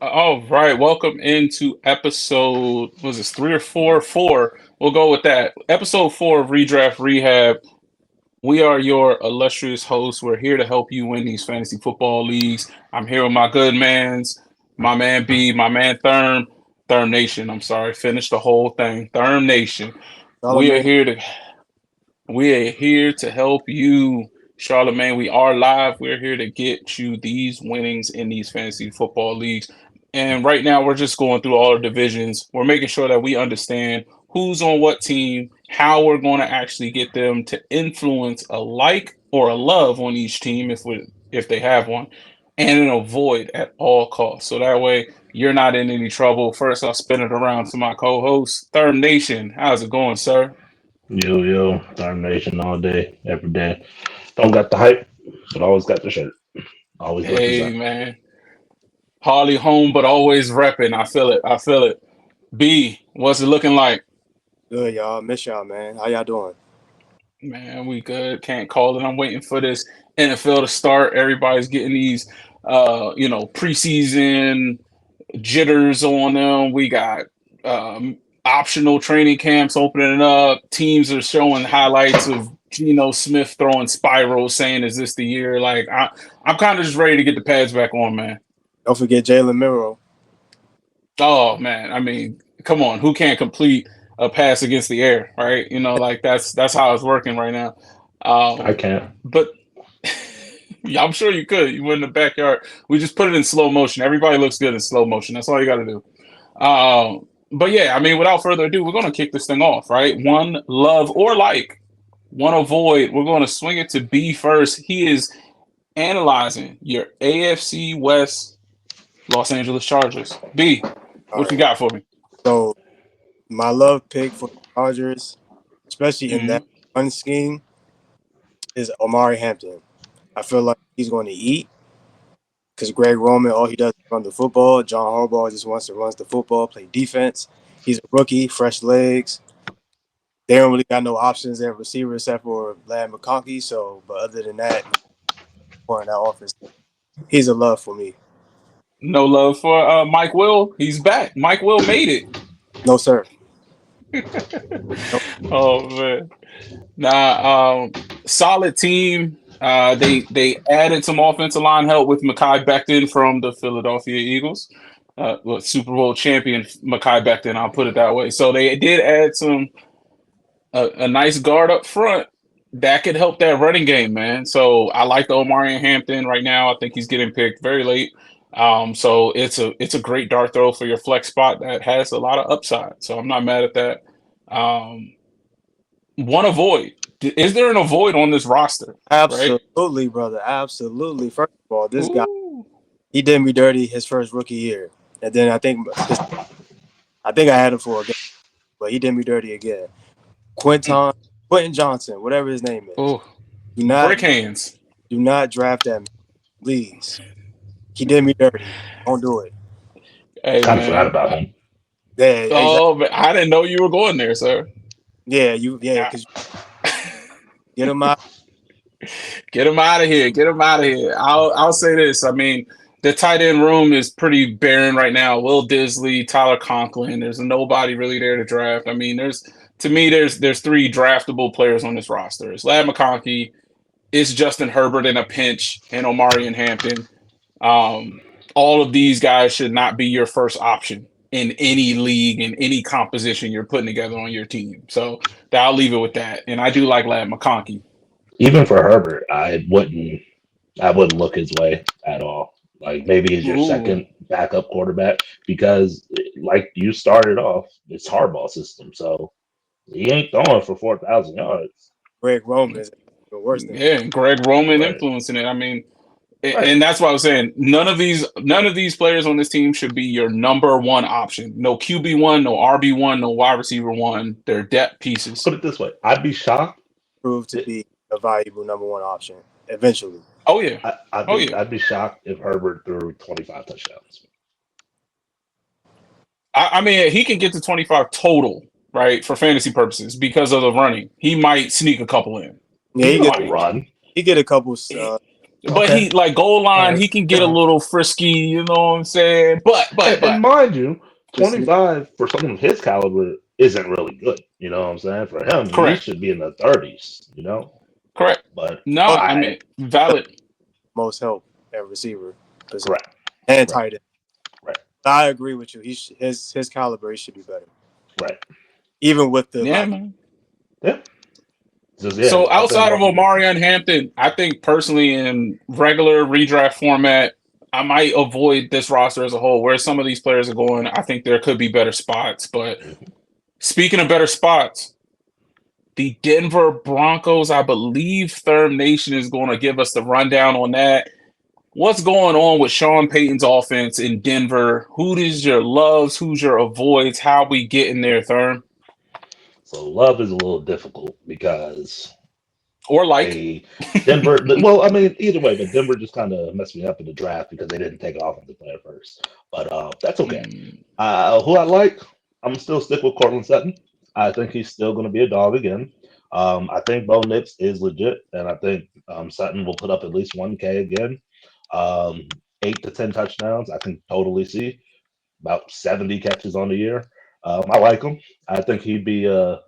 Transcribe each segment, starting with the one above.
All right, welcome into episode, was this 3 or 4? 4. We'll go with that. Episode 4 of Redraft Rehab. We are your illustrious hosts. We're here to help you win these fantasy football leagues. I'm here with my good mans, my man B, my man Thermnation. I'm sorry, finish the whole thing. Thermnation. We are Charlamagne, here to we are here to help you, Charlemagne. We are live. We're here to get you these winnings in these fantasy football leagues. And right now, we're just going through all the divisions. We're making sure that we understand who's on what team, how we're going to actually get them to influence a like or a love on each team if they have one, and an avoid at all costs. So that way, you're not in any trouble. First, I'll spin it around to my co-host, Therm Nation. How's it going, sir? Yo, Thermnation all day, every day. Don't got the hype, but always got the shirt. Always Hey, represent. man. Hardly home, but always repping. I feel it. I feel it. B, what's it looking like? good y'all. Miss y'all, man. How y'all doing? Man, we good. Can't call it. I'm waiting for this NFL to start. Everybody's getting these, preseason jitters on them. We got optional training camps opening up. Teams are showing highlights of Geno Smith throwing spirals, saying, "Is this the year?" Like I'm kind of just ready to get the pads back on, man. Don't forget Jalen Miro. Oh man, I mean, come on, who can't complete a pass against the air, right? Like that's how it's working right now. I Um, can't. but yeah, I'm sure you could. You win in the backyard. We just put it in slow motion. Everybody looks good in slow motion. That's all you got to do. But yeah, I mean, without further ado, we're gonna kick this thing off, right? One love or like, one avoid. We're gonna swing it to B first. He is analyzing your AFC West Los Angeles Chargers. B, All what you right. got for me? So my love pick for the Chargers, especially in that Hmm. run scheme, is Omari Hampton. I feel like he's going to eat because Greg Roman, all he does is run the football. John Harbaugh just wants to run the football, play defense. He's a rookie, fresh legs. They don't really got no options at receiver except for Lad McConkey. So, but other than that, for in that offense, he's a love for me. No love for Mike Will. He's back. Mike Will made it. No, sir. No, Oh man. Solid team. They added some offensive line help with Mekhi Becton from the Philadelphia Eagles. Super Bowl champion Mekhi Becton, I'll put it that way. So they did add a nice guard up front that could help that running game, man. So I like the Omarion Hampton right now. I think he's getting picked very late. So it's a great dart throw for your flex spot that has a lot of upside. So I'm not mad at that. Um, One avoid. Is there an avoid on this roster? Right? absolutely, brother. Absolutely. First of all, this guy, Ooh. he did me dirty his first rookie year. And then I think I had him for a game, but he did me dirty again. Quentin Johnson, whatever his name is. Ooh. Do not Brick hands. do not draft that man, please. He did me dirty. Don't do it. Hey Kind of forgot man. about him. Yeah, exactly. Oh, but I didn't know you were going there, sir. Yeah, Ah. because get him out. Get him out of here. Get him out of here. I'll say this. I mean, the tight end room is pretty barren right now. Will Disley, Tyler Conklin. There's nobody really there to draft. I mean, there's three draftable players on this roster. It's Lad McConkey, it's Justin Herbert in a pinch, and Omarion Hampton. Um, all of these guys should not be your first option in any league, in any composition you're putting together on your team. So I'll leave it with that. And I do like Lad McConkey. Even for Herbert, I wouldn't look his way at all. Like maybe as your Ooh. second backup quarterback because, like you started off, it's hardball system, so he ain't throwing for 4,000 yards. Greg Roman is even worse than Yeah, and Greg Roman Right, influencing it. I mean, right. and that's why I was saying none of these players on this team should be your number one option. No QB1, no RB1, no wide receiver one. They're depth pieces. Put it this way: I'd be shocked. proved to be a valuable number one option eventually. Oh yeah. I, I'd Oh be yeah. I'd be shocked if Herbert threw 25 touchdowns. I mean, he can get to 25 total, right, for fantasy purposes because of the running. He might sneak a couple in. Yeah, He He's he gonna might. run. he get a couple But Okay. he like goal line, All he right. can get a little frisky, you know what I'm saying? And mind you, This is 25 for someone of his caliber isn't really good. You know what I'm saying? For him, he Correct. should be in the 30s, you know? Correct. But No, the I mean valid. most help at receiver position correct. and Right. tight end. Right. I agree with you. His caliber he should be better, Right. even with the Yeah, lack. man. Yeah. Just, So I think outside of Marvin. Omarion Hampton, I think personally in regular redraft format, I might avoid this roster as a whole. Where some of these players are going, I think there could be better spots. But speaking of better spots, the Denver Broncos, I believe Thermnation is going to give us the rundown on that. What's going on with Sean Payton's offense in Denver? Who is your loves? Who's your avoids? How we getting there, Therm? So love is a little difficult because Or like? they Denver. Well, I mean, either way, but Denver just kind of messed me up in the draft because they didn't take an offensive player first. But that's okay. Mm, Who I like, I'm still stick with Cortland Sutton. I think he's still going to be a dog again. I think Bo Nix is legit, and I think Sutton will put up at least 1K again. 8 to 10 touchdowns, I can totally see. About 70 catches on the year. I like him. I think he'd be a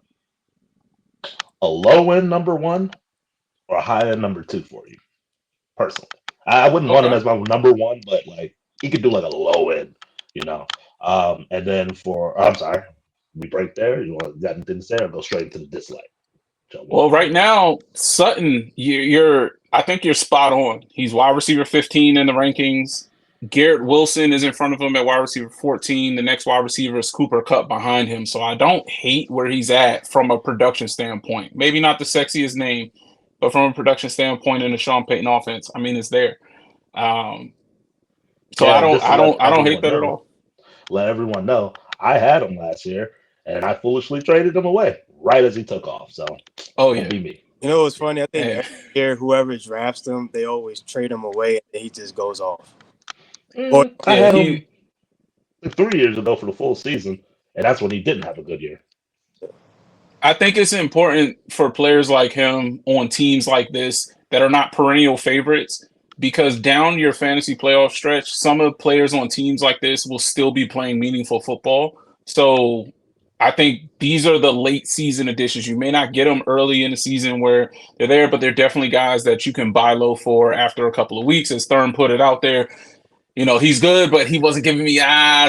low end number one or a high end number two for you, personally. I wouldn't want him okay. as my number one, but like he could do like a low end, you know. And then I'm sorry, we break there. You want got anything to say, or go straight into the dislike? Well, right now, Sutton, I think you're spot on. He's wide receiver 15 in the rankings. Garrett Wilson is in front of him at wide receiver 14. The next wide receiver is Cooper Kupp behind him. So I don't hate where he's at from a production standpoint. Maybe not the sexiest name, but from a production standpoint in the Sean Payton offense, I mean, it's there. Um, so Yeah, and just to I don't hate that at all. let everyone know, I had him last year, and I foolishly traded him away right as he took off. So Oh don't yeah. be me. You know what's funny? I think Yeah. every year whoever drafts him, they always trade him away and he just goes off. Or I Yeah, had him 3 years ago for the full season, and that's when he didn't have a good year. I think it's important for players like him on teams like this that are not perennial favorites because down your fantasy playoff stretch, some of the players on teams like this will still be playing meaningful football. So I think these are the late season additions. You may not get them early in the season where they're there, but they're definitely guys that you can buy low for after a couple of weeks. As Thurm put it out there, he's good, but he wasn't giving me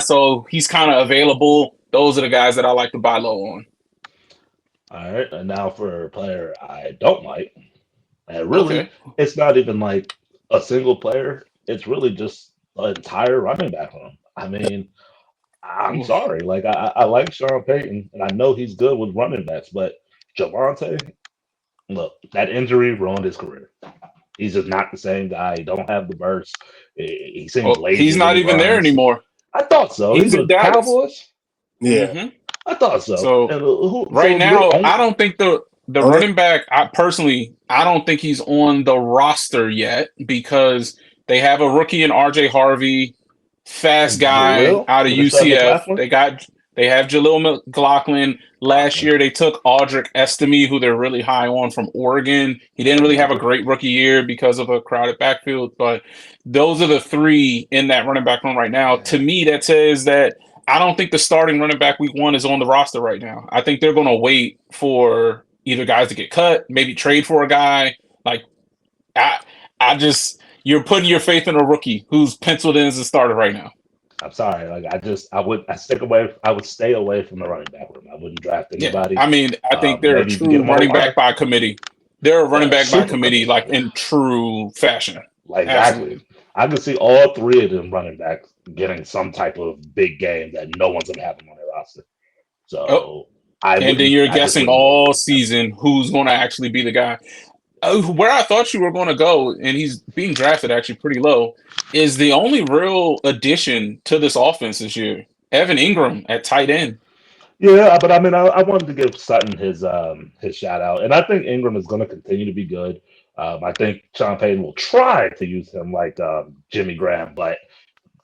so he's kind of available. Those are the guys that I like to buy low on. All right, and now for a player I don't like, and really, Okay. it's not even like a single player. It's really just an entire running back room. I mean, I'm Oof. sorry. Like I like Sean Payton, and I know he's good with running backs, but Javante, look, that injury ruined his career. He's just not the same guy. He don't have the burst. He seems Well, he's lazy when not he even there runs. anymore. I thought so. He's He's in with Dallas. Cowboys. yeah. hmm I thought so. So And right so you're now, I only don't think the Oh, running back. I don't think he's on the roster yet because they have a rookie in RJ Harvey, fast guy Jalil out of with a Seth UCF. McLaughlin. They have Jalil McLaughlin. Last year they took Audric Estime, who they're really high on from Oregon. He didn't really have a great rookie year because of a crowded backfield, but those are the three in that running back room right now. To me, that says that I don't think the starting running back week one is on the roster right now. I think they're going to wait for either guys to get cut, maybe trade for a guy. Like I, you're putting your faith in a rookie who's penciled in as a starter right now. I'm sorry. Like I would stay away from the running back room. I wouldn't draft Yeah, anybody. I mean, I think they're a Maybe you can get true them on a running back line. by committee. They're a running back by Super committee, committee. like in true fashion. Like exactly. Absolutely. I can see all three of them running backs getting some type of big game that no one's gonna have them on their roster. Oh, So and then you're I just guessing wouldn't go all against them. season who's going to actually be the guy. Where I thought you were going to go, and he's being drafted actually pretty low, is the only real addition to this offense this year. Evan Ingram at tight end. Yeah, but I mean, I wanted to give Sutton his shout out, and I think Ingram is going to continue to be good. I think Sean Payton will try to use him like Jimmy Graham, but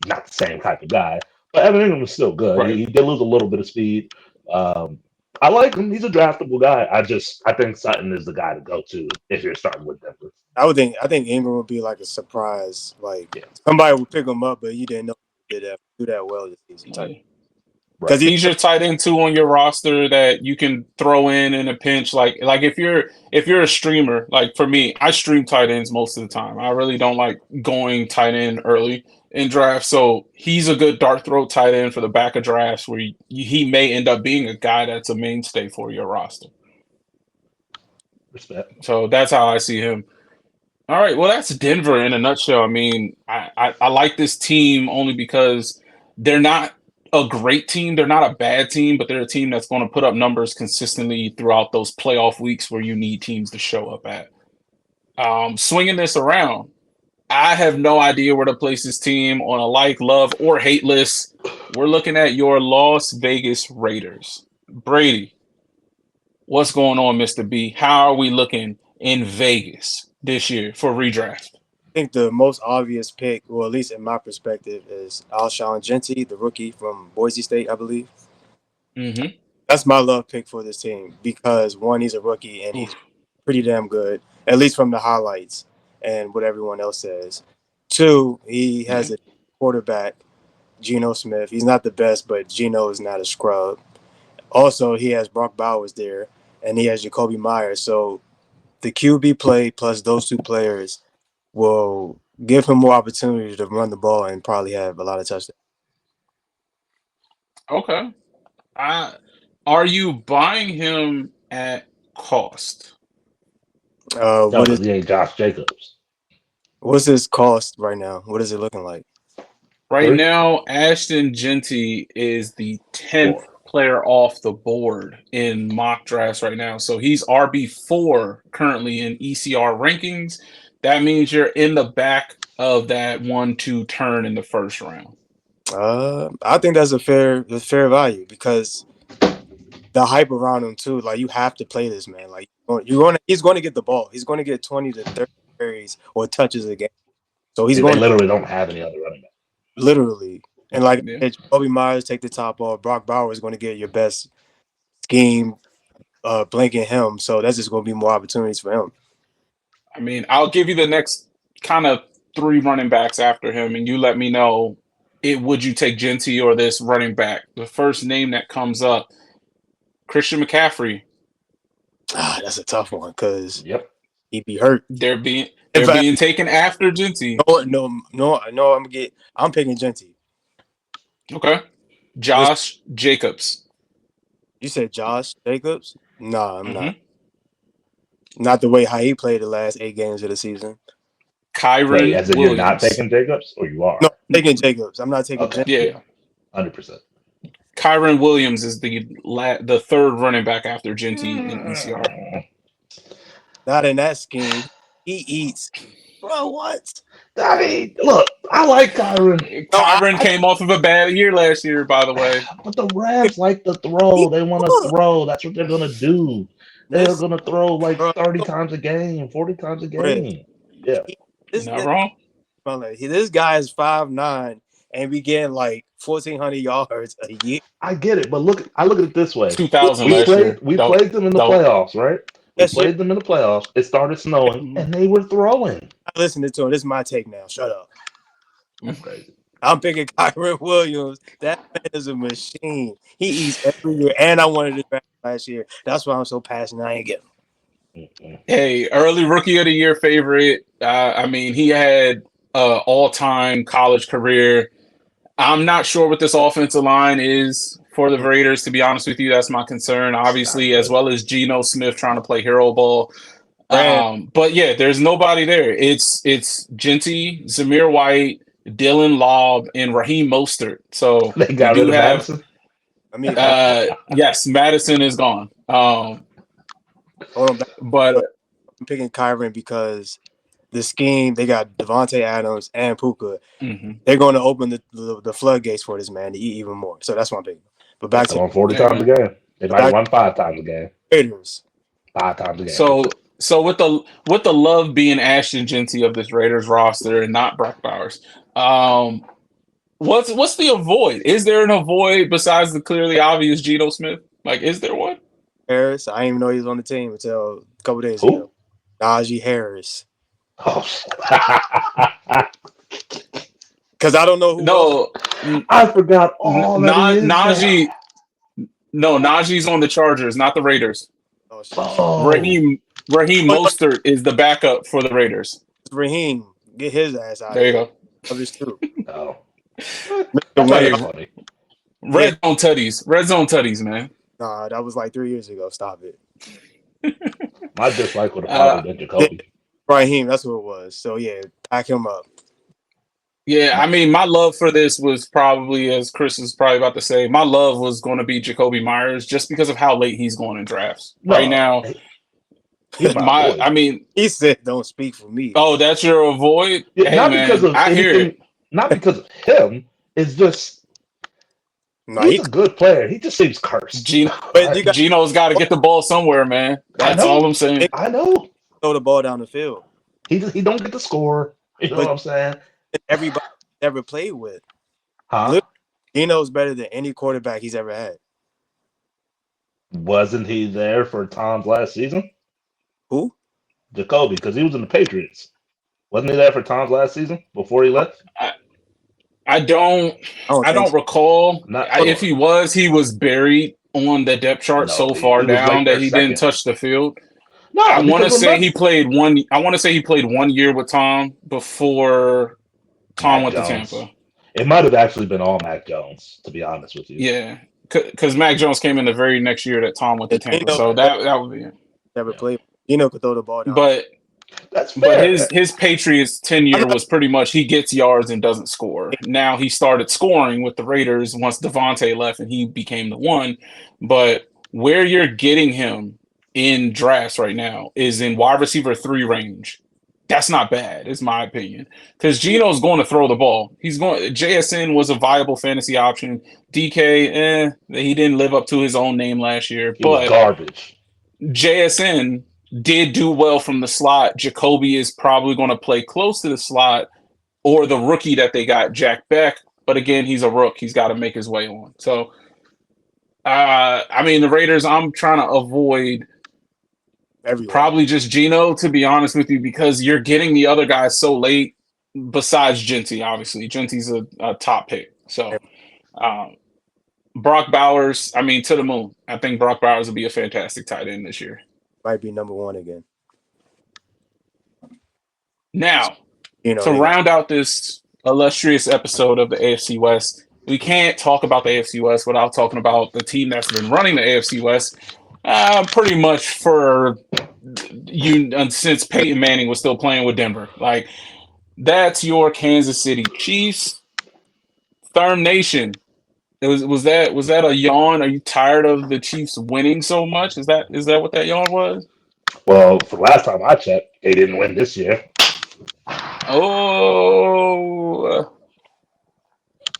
not the same type of guy. But Evan Ingram is still good. Right. He did lose a little bit of speed. Um, I like him. He's a draftable guy. I think Sutton is the guy to go to if you're starting with Denver. I think Ingram would be like a surprise. Like Yeah. somebody would pick him up, but you didn't know he did do that well this season. Right. Because He's your tight end 2 on your roster that you can throw in a pinch. Like if you're a streamer, like for me, I stream tight ends most of the time. I really don't like going tight end early in drafts. So he's a good dart throw tight end for the back of drafts where he may end up being a guy that's a mainstay for your roster. Respect. So that's how I see him. All right, well, that's Denver in a nutshell. I mean, I like this team only because they're not a great team. They're not a bad team, but they're a team that's going to put up numbers consistently throughout those playoff weeks where you need teams to show up at. Swinging this around, I have no idea where to place this team on a like, love, or hate list. We're looking at your Las Vegas Raiders. Brady, what's going on, Mr. B? How are we looking in Vegas this year for redraft? I think the most obvious pick, well, at least in my perspective, is Alshon Jeffrey, the rookie from Boise State, I believe. Mm-hmm. That's my love pick for this team because, one, he's a rookie and he's pretty damn good, at least from the highlights and what everyone else says. 2, he has a quarterback, Geno Smith. He's not the best, but Geno is not a scrub. Also, he has Brock Bowers there, and he has Jacoby Myers. So the QB play plus those 2 players will give him more opportunity to run the ball and probably have a lot of touchdowns. Okay. Are you buying him at cost? What is He ain't Josh Jacobs. what's his cost right now? What is it looking like? Right 3? now, Ashton Genty is the 10th 4. player off the board in mock drafts right now. So he's RB4 currently in ECR rankings. That means you're in the back of that 1-2 turn in the first round. I think that's a fair value because the hype around him too. Like you have to play this man. Like he's going to get the ball. He's going to get 20 to 30 carries or touches a game. So he's They going to literally don't have any other running back. literally. And like Yeah. Jacoby Myers take the top off. Brock Bowers is going to get your best scheme, blanking him. So that's just going to be more opportunities for him. I mean, I'll give you the next kind of 3 running backs after him, and you let me know would you take Genty or this running back? The first name that comes up, Christian McCaffrey. That's a tough one because Yep. he'd be hurt. They're being taken after Genty. No, I'm picking Genty. Okay. Josh Jacobs. You said Josh Jacobs? Nah, I'm not. Mm-hmm. Not the way how he played the last 8 games of the season. Kyron Wait, as if Williams. you're not taking Jacobs, or you are? No, I'm taking Jacobs. I'm not taking Okay. Genty. Yeah. 100%. Kyron Williams is the third running back after Genty in ECR. Not in that scheme. He eats. Bro, what? I mean, look, I like Kyron. Kyron came off of a bad year last year, by the way. But the refs like to throw. They want to throw. That's what they're going to do. They're going to throw like 30 times a game, 40 times a game. Yeah. You're not wrong. This guy is 5'9", and we getting like 1,400 yards a year. I get it, but I look at it this way. 2,000 We last year. played them in the playoffs, right? We Yes, played them in the playoffs. It started snowing, and they were throwing. I listened to him. This is my take now. Shut up. That's crazy. I'm picking Kyron Williams. That man is a machine. He eats every year, and I wanted to draft last year. That's why I'm so passionate. I ain't getting him. Hey, early rookie of the year favorite. I mean, he had all-time college career. I'm not sure what this offensive line is for the Raiders, to be honest with you. That's my concern, obviously, as well as Geno Smith trying to play hero ball. But yeah, there's nobody there. It's Genty, Zamir White, Dylan Lobb, and Raheem Mostert. So They got rid of Madison. I mean, yes, Madison is gone. hold on, But I'm picking Kyron because the scheme, they got Devontae Adams and Puka. mm-hmm. They're going to open the floodgates for this man to eat even more. So that's my pick. But back to 40 times a game. They might run 5 times a game. Raiders. 5 times a game. So with the love being Ashton Genty of this Raiders roster and not Brock Bowers, what's the avoid? Is there an avoid besides the clearly obvious Geno Smith? Like, is there one? Harris. I didn't even know he was on the team until a couple days Who? ago. Najee Harris. Oh, Because I don't know who else. No, I forgot all that he is now. Najee. No, Najee's on the Chargers, not the Raiders. Oh, shit. Oh, Raheem Mostert is the backup for the Raiders. Raheem. Get his ass out There you of here. go. Others too. no. Mr. That's Wayne. funny. Red zone tutties, man. Nah, that was like 3 years ago. Stop it. My dislike would have probably been Jacoby. Raheem, that's what it was. So yeah, pack him up. Yeah, I mean, my love for this was probably, as Chris is probably about to say, my love was going to be Jacoby Myers just because of how late he's going in drafts. No, right now, he's my boy. I mean, He said, "Don't speak for me." oh, that's your avoid? Yeah, Hey, not man, because of I hear anything, it. not because of him. It's just No, he's a good player. He just seems cursed. But you got Gino's got to get the ball somewhere, man. That's all I'm saying. I know. throw the ball down the field. He don't get to score. You know But- what I'm saying? Everybody ever played with. Huh? Look, Gino's better than any quarterback he's ever had. Wasn't he there for Tom's last season? Who? Jacoby, because he was in the Patriots. Wasn't he there for Tom's last season before he left? I don't recall. Not If he was buried on the depth chart No, so he far was down like that their he second. didn't touch the field. No, I want to because say he played one. I want to say he played 1 year with Tom before Tom Mac went Jones. to Tampa. It might have actually been all Mac Jones, to be honest with you. Yeah, because Mac Jones came in the very next year that Tom went to Yeah, Tampa, so that would be it. Never played. Gino could throw the ball down. But That's fair. his Patriots tenure was pretty much he gets yards and doesn't score. Now he started scoring with the Raiders once Devontae left and he became the one. But where you're getting him in drafts right now is in wide receiver 3 range. That's not bad, is my opinion. Because Gino's going to throw the ball. JSN was a viable fantasy option. DK, he didn't live up to his own name last year. He was But garbage. JSN did do well from the slot. Jacoby is probably going to play close to the slot, or the rookie that they got, Jack Beck. But again, he's a rook. He's got to make his way on. So, I mean, the Raiders, I'm trying to avoid Everywhere. probably just Gino, to be honest with you, because you're getting the other guys so late, besides Genty, obviously. Genty's a top pick. So, Brock Bowers, I mean, to the moon. I think Brock Bowers will be a fantastic tight end this year. Might be number 1 again. Now, You know, to round out this illustrious episode of the AFC West, we can't talk about the AFC West without talking about the team that's been running the AFC West pretty much for since Peyton Manning was still playing with Denver. Like, that's your Kansas City Chiefs. Thermnation. Was that a yawn? Are you tired of the Chiefs winning so much? Is that what that yawn was? Well, for last time I checked, they didn't win this year. Oh,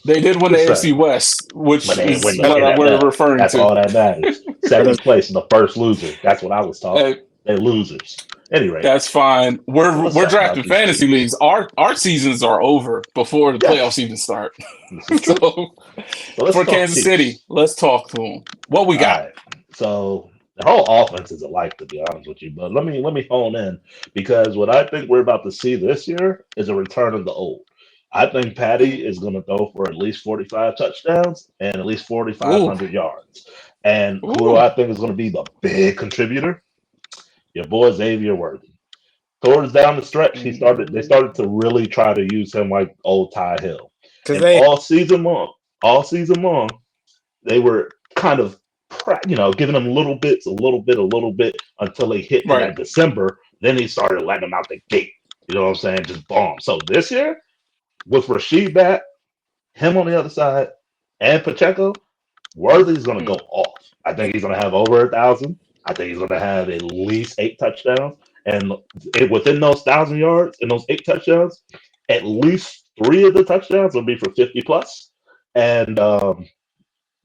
they did win the AFC West, which But they ain't is win what we're referring That's to. all that matters. Second place and the first loser. That's what I was talking. They're losers. Anyway, That's fine. We're Let's talk drafting about these fantasy teams. league. Our seasons are over before the Yes. playoffs even start. This is true. So let's for talk Kansas Chiefs. City, let's talk to them. What we got? All right. So the whole offense is alike, to be honest with you. But let me hone in, because what I think we're about to see this year is a return of the old. I think Patty is going to throw for at least 45 touchdowns and at least 4,500 yards. And who do I think is going to be the big contributor? Your boy Xavier Worthy. Towards down the stretch, they started to really try to use him like old Ty Hill. And all season long, they were kind of, giving him little bits, a little bit, until they hit Right. that December. Then he started letting them out the gate. You know what I'm saying? Just bomb. So this year, with Rashid back, him on the other side, and Pacheco, Worthy's going to go off. I think he's going to have over 1,000. I think he's going to have at least 8 touchdowns. And within those 1,000 yards and those 8 touchdowns, at least 3 of the touchdowns will be for 50 plus. And for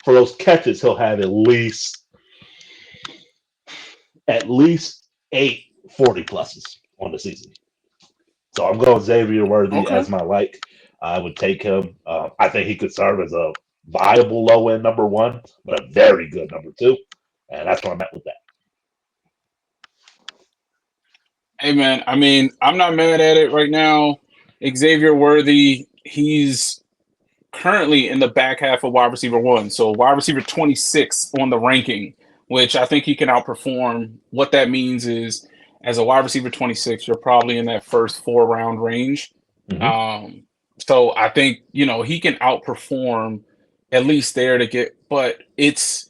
those catches, he'll have at least 8 40 pluses on the season. So I'm going Xavier Worthy as my like. I would take him. I think he could serve as a viable low end number 1, but a very good number 2. And that's where I'm at with that. Hey man, I mean, I'm not mad at it right now. Xavier Worthy, he's currently in the back half of wide receiver one. So wide receiver 26 on the ranking, which I think he can outperform. What that means is as a wide receiver 26, you're probably in that first 4 round range. Mm-hmm. So I think, he can outperform at least there to get, but it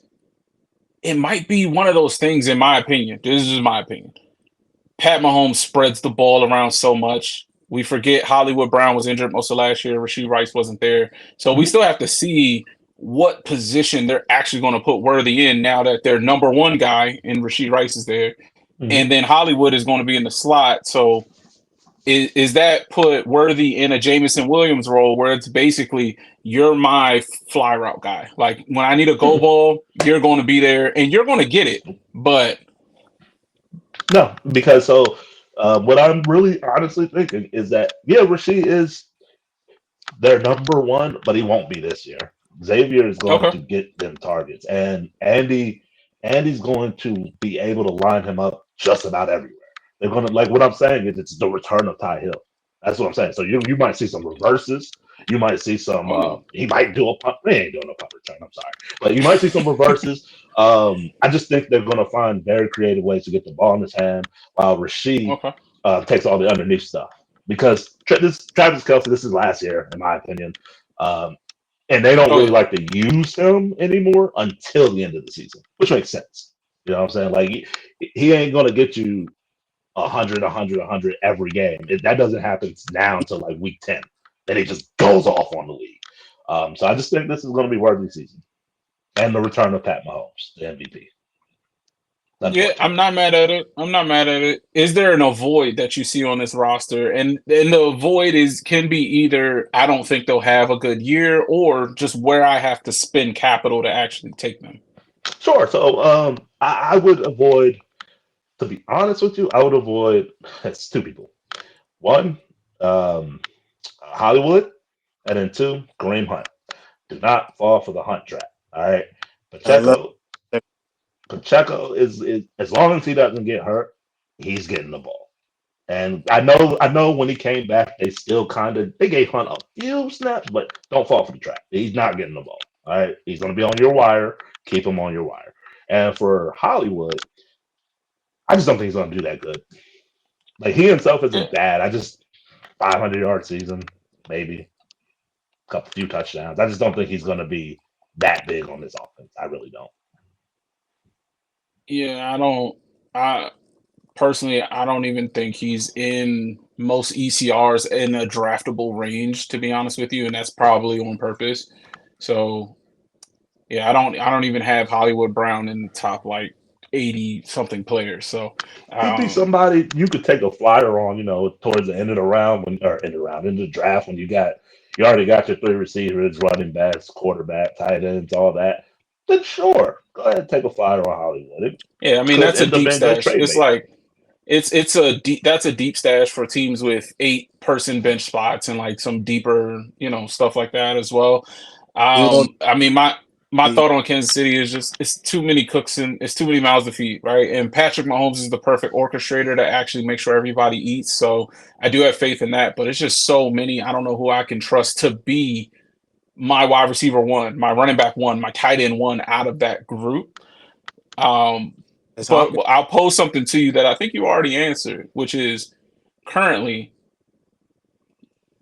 might be one of those things, in my opinion. This is just my opinion. Pat Mahomes spreads the ball around so much. We forget Hollywood Brown was injured most of last year. Rashee Rice wasn't there. So we still have to see what position they're actually going to put Worthy in now that their number one guy in Rashee Rice is there. Mm-hmm. And then Hollywood is going to be in the slot. So is that put Worthy in a Jameson Williams role where it's basically you're my fly route guy. Like when I need a go ball, you're going to be there and you're going to get it. But No, because what I'm really honestly thinking is that Rasheed is their number one, but he won't be this year. Xavier is going okay. to get them targets, and Andy's going to be able to line him up just about everywhere. They're going to like what I'm saying is it's the return of Ty Hill. That's what I'm saying. So you might see some reverses. You might see some. Oh, no. He might do a punt. They ain't doing a punt return. I'm sorry, but you might see some reverses. I just think they're going to find very creative ways to get the ball in his hand while Rasheed Okay. takes all the underneath stuff. Because Travis Kelce, this is last year, in my opinion, and they don't really like to use him anymore until the end of the season, which makes sense. You know what I'm saying? Like he ain't going to get you 100 every game. That doesn't happen now until like week 10. Then he just goes off on the league. So I just think this is going to be worthy season. And the return of Pat Mahomes, the MVP. Yeah, I'm not mad at it. I'm not mad at it. Is there an avoid that you see on this roster? And the avoid can be either I don't think they'll have a good year or just where I have to spend capital to actually take them. Sure. So I would avoid, to be honest with you, I would avoid it's two people. One, Hollywood, and then two, Kareem Hunt. Do not fall for the Hunt trap. All right. Pacheco is as long as he doesn't get hurt, he's getting the ball. And I know when he came back, they gave Hunt a few snaps, but don't fall for the trap. He's not getting the ball. All right. He's gonna be on your wire. Keep him on your wire. And for Hollywood, I just don't think he's gonna do that good. Like he himself isn't bad. 500-yard season, maybe few touchdowns. I just don't think he's going to be that big on this offense. I really don't. Yeah, I don't. I personally, I don't even think he's in most ECRs in a draftable range, to be honest with you, and that's probably on purpose. So, yeah, I don't even have Hollywood Brown in the top like 80 something players. So, He'd be somebody you could take a flyer on, towards the end of the round in the draft when you already got your 3 receivers, running backs, quarterback, tight ends, all that. Then sure, go ahead and take a flyer on Hollywood. Yeah, I mean that's a deep stash. It's like that's a deep stash for teams with 8-person bench spots and like some deeper, stuff like that as well. I mean my thought on Kansas City is just it's too many cooks and it's too many mouths to feed, right? And Patrick Mahomes is the perfect orchestrator to actually make sure everybody eats. So I do have faith in that, but it's just so many. I don't know who I can trust to be my wide receiver one, my running back one, my tight end one out of that group. But I'll pose something to you that I think you already answered, which is currently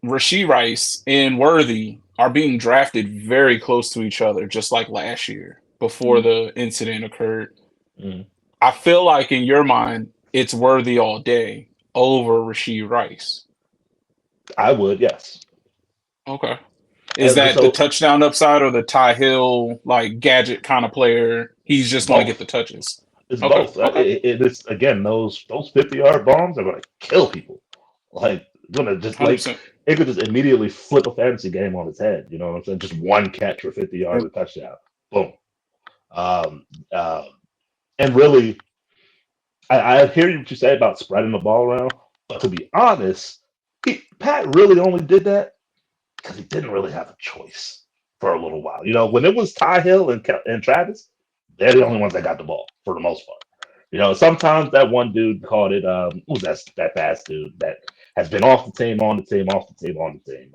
Rashee Rice and Worthy are being drafted very close to each other, just like last year before the incident occurred. I feel like in your mind, it's Worthy all day over Rashee Rice. I would, yes. Okay. Is that the touchdown upside or the Ty Hill like gadget kind of player? He's just going to get the touches. It's both. Okay. It is again those 50-yard bombs are going to kill people. Like going to just 100%. It could just immediately flip a fantasy game on its head. You know what I'm saying? Just one catch for 50 yards, a touchdown. Boom. And really, I hear what you say about spreading the ball around, but to be honest, Pat really only did that because he didn't really have a choice for a little while. When it was Ty Hill and Travis, they're the only ones that got the ball for the most part. Sometimes that one dude called it. Who's that fast dude that has been off the team, on the team, off the team, on the team?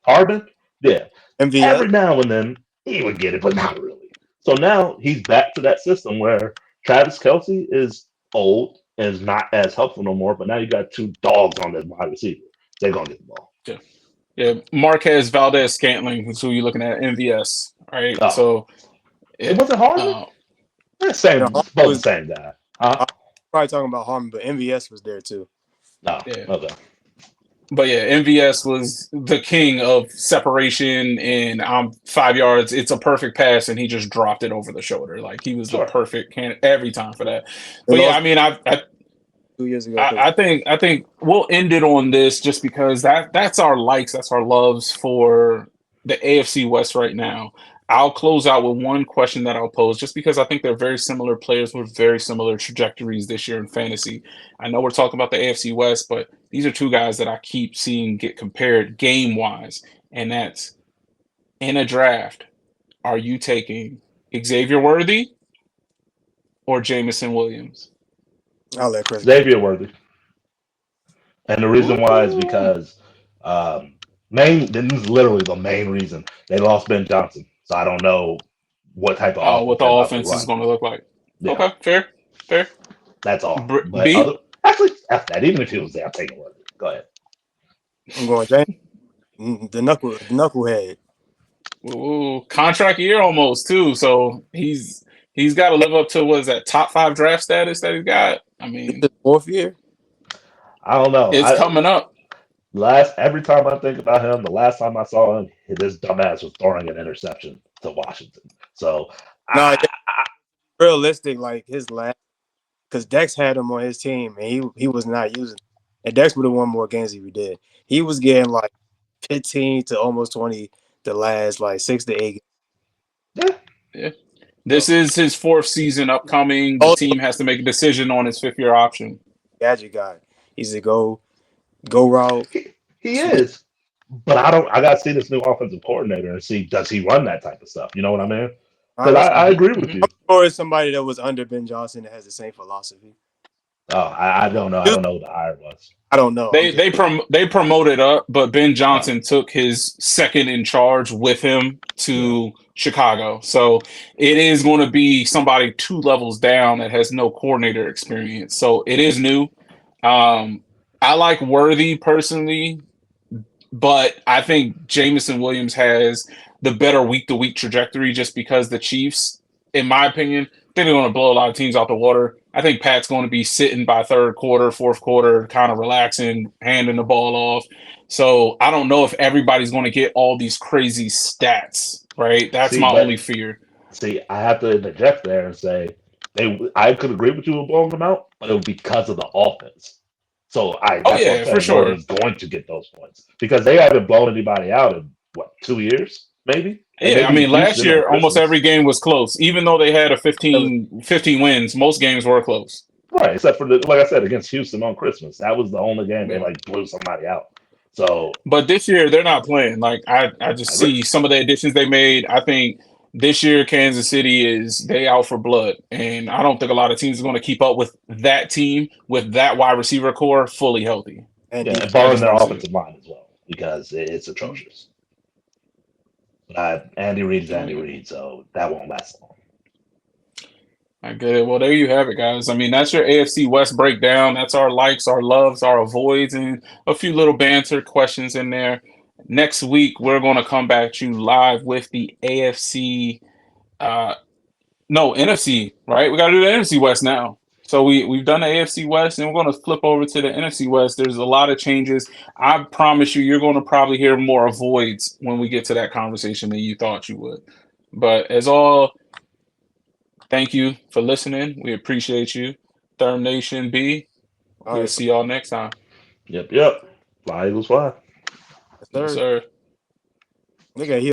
Harbin, yeah. MVS. Every now and then he would get it, but not really. So now he's back to that system where Travis Kelce is old and is not as helpful no more. But now you got two dogs on this wide receiver. They're gonna get the ball. Yeah, Marquez Valdez Scantling is who you're looking at. MVS, right? Oh. So It wasn't Harbin. Same, both the same guy. I'm probably talking about Harmon, but MVS was there too. No, okay. But yeah, MVS was the king of separation, and I'm 5 yards. It's a perfect pass, and he just dropped it over the shoulder. Like he was the perfect candidate every time for that. But yeah, I mean, I 2 years ago. I think we'll end it on this just because that's our likes, that's our loves for the AFC West right now. I'll close out with one question that I'll pose just because I think they're very similar players with very similar trajectories this year in fantasy. I know we're talking about the AFC West, but these are two guys that I keep seeing get compared game-wise, and that's in a draft. Are you taking Xavier Worthy or Jamison Williams? I'll let Chris. Xavier Worthy. And the reason why is because this is literally the main reason they lost Ben Johnson. So I don't know what type of what the offense is going to look like. Yeah. Okay, fair. That's all. B? Actually, after that, even if he was there, I'm taking Worthy. Go ahead. I'm going James, the knucklehead. Ooh, contract year almost too. So he's got to live up to what is that top 5 draft status that he's got. I mean, the 4th year. I don't know. It's coming up. Every time I think about him, the last time I saw him, this dumbass was throwing an interception to Washington. So realistic, like his last, because Dex had him on his team and he was not using it. And Dex would have won more games if he did. He was getting like 15 to almost 20 the last like 6 to 8 games. Yeah. This is his 4th season upcoming. The team has to make a decision on his 5th year option. Gadget guy. He's a go route. He is. But I gotta see this new offensive coordinator and see, does he run that type of stuff? You know what I mean? Because I agree with you. I'm sure it's somebody that was under Ben Johnson that has the same philosophy. Oh, I don't know. I don't know who the hire was. I don't know. They promoted up, but Ben Johnson took his second in charge with him to Chicago. So it is going to be somebody 2 levels down that has no coordinator experience. So it is new. I like Worthy personally, but I think Jamison Williams has the better week-to-week trajectory just because the Chiefs, in my opinion, they're going to blow a lot of teams out the water. I think Pat's going to be sitting by 3rd quarter, 4th quarter, kind of relaxing, handing the ball off. So I don't know if everybody's going to get all these crazy stats, right? That's my only fear. See, I have to interject there and say I could agree with you with blowing them out, but it was because of the offense. So for sure, he's going to get those points because they haven't blown anybody out in 2 years, maybe. Yeah, I mean, last year almost every game was close. Even though they had a 15 wins, most games were close. Right, except for like I said, against Houston on Christmas, that was the only game they blew somebody out. So, but this year they're not playing. Like I just see some of the additions they made. I think this year Kansas City they out for blood, and I don't think a lot of teams are going to keep up with that team with that wide receiver core fully healthy. And borrowing their offensive line as well because it's atrocious. But Andy Reid's Andy Reid, so that won't last long. I get it. Well, there you have it, guys. I mean, that's your AFC West breakdown. That's our likes, our loves, our avoids, and a few little banter questions in there. Next week, we're going to come back to you live with the NFC. NFC, right? We got to do the NFC West now. So we've done the AFC West, and we're going to flip over to the NFC West. There's a lot of changes. I promise you're going to probably hear more avoids when we get to that conversation than you thought you would. But thank you for listening. We appreciate you. Thermnation B. We'll see y'all next time. Yep. Fly Eagles fly. Yes, sir. Look at here.